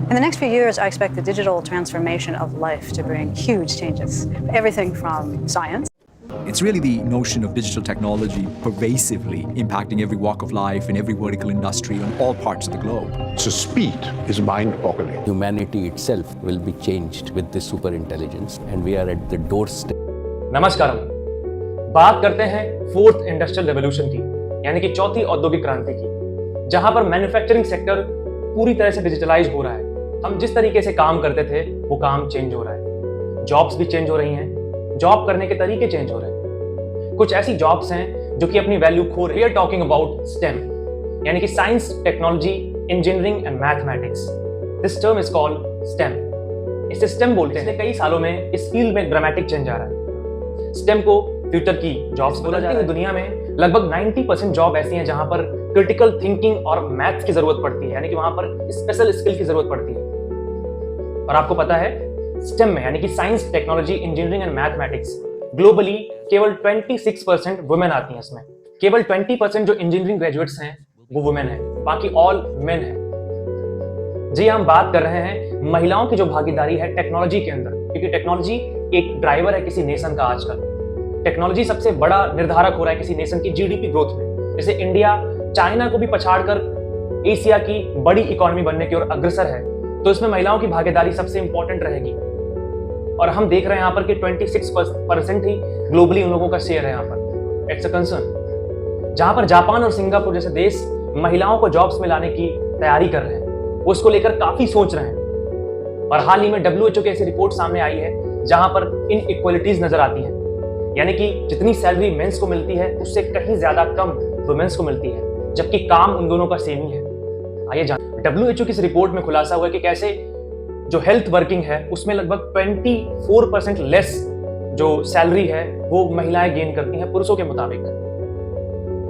In the next few years, I expect the digital transformation of life to bring huge changes. Everything from science. It's really the notion of digital technology pervasively impacting every walk of life and every vertical industry on all parts of the globe. So speed is mind-boggling. Humanity itself will be changed with this super intelligence and we are at the doorstep. नमस्कारम। बात करते हैं fourth industrial revolution की, यानी कि चौथी औद्योगिक क्रांति की, जहां पर मैन्युफैक्चरिंग सेक्टर पूरी तरह से डिजिटलाइज हो रहा है। हम जिस तरीके से काम करते थे वो काम चेंज हो रहा है, जॉब्स भी चेंज हो रही हैं, जॉब करने के तरीके चेंज हो रहे हैं। कुछ ऐसी जॉब्स हैं जो कि अपनी वैल्यू खो रही है। We are talking about STEM, यानी कि science, technology, engineering and mathematics. This term is called STEM. इसे स्टेम बोलते हैं। कई सालों में इस फील्ड में ड्रामेटिक चेंज आ रहा है। स्टेम को फ्यूचर की जॉब्स बोला जाता है। दुनिया में लगभग 90% जॉब ऐसी हैं जहां पर क्रिटिकल थिंकिंग और मैथ्स की जरूरत पड़ती है, यानी कि वहां पर स्पेशल स्किल की जरूरत पड़ती है। और आपको पता है स्टेम में, यानी कि science, technology, engineering and mathematics, globally केवल 26% वुमेन आती हैं। इसमें केवल 20% जो इंजीनियरिंग ग्रेजुएट्स हैं वो वुमेन है, बाकी ऑल मेन है। जी, हम बात कर रहे हैं महिलाओं की जो भागीदारी है टेक्नोलॉजी के अंदर, क्योंकि टेक्नोलॉजी एक ड्राइवर है किसी नेशन का। आजकल टेक्नोलॉजी सबसे बड़ा निर्धारक हो रहा है किसी नेशन की जीडीपी ग्रोथ में। जैसे इंडिया चाइना को भी पछाड़कर एशिया की बड़ी इकोनॉमी बनने की ओर अग्रसर है, तो इसमें महिलाओं की भागीदारी सबसे इंपॉर्टेंट रहेगी। और हम देख रहे हैं यहाँ पर कि 26% ही ग्लोबली उन लोगों का शेयर है। यहाँ पर इट्स अ कंसर्न। जहां पर जापान और सिंगापुर जैसे देश महिलाओं को जॉब्स में लाने की तैयारी कर रहे हैं, वो इसको लेकर काफी सोच रहे हैं। और हाल ही में WHO की ऐसी रिपोर्ट सामने आई है जहां पर इनइक्वालिटीज नजर आती हैं, यानी कि जितनी सैलरी मेंस को मिलती है उससे कहीं ज्यादा कम वुमेन्स को मिलती है, जबकि काम उन दोनों का सेम ही है। आइए जान WHO की इस रिपोर्ट में खुलासा हुआ है कि कैसे जो हेल्थ वर्किंग है उसमें लगभग 24% लेस जो सैलरी है वो महिलाएं गेन करती हैं पुरुषों के मुताबिक,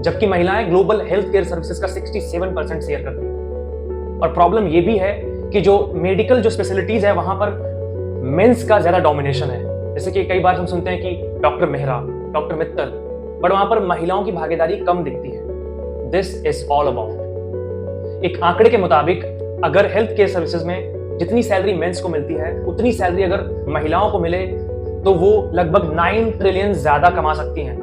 जबकि महिलाएं ग्लोबल हेल्थ केयर सर्विसेज का 67% शेयर करती हैं। और प्रॉब्लम ये भी है कि जो मेडिकल जो स्पेशलिटीज है वहां पर मेंस का ज्यादा डोमिनेशन है। जैसे कि कई बार हम सुनते हैं कि doctor Mehra, doctor Mittal, but वहां पर महिलाओं की भागीदारी कम दिखती है। दिस इज ऑल अबाउट, एक आंकड़े के मुताबिक अगर हेल्थ केयर सर्विसेज में जितनी सैलरी मेंस को मिलती है उतनी सैलरी अगर महिलाओं को मिले तो वो लगभग 9 ट्रिलियन ज्यादा कमा सकती हैं।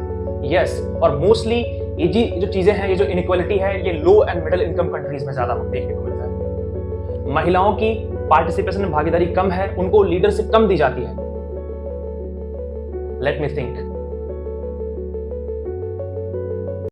यस, और मोस्टली ये जो चीजें हैं, ये जो इनइक्वालिटी है, ये लो एंड मिडिल इनकम कंट्रीज में ज्यादा देखने को मिलता है। महिलाओं की पार्टिसिपेशन में भागीदारी कम है, उनको लीडरशिप कम दी जाती है। Let me think.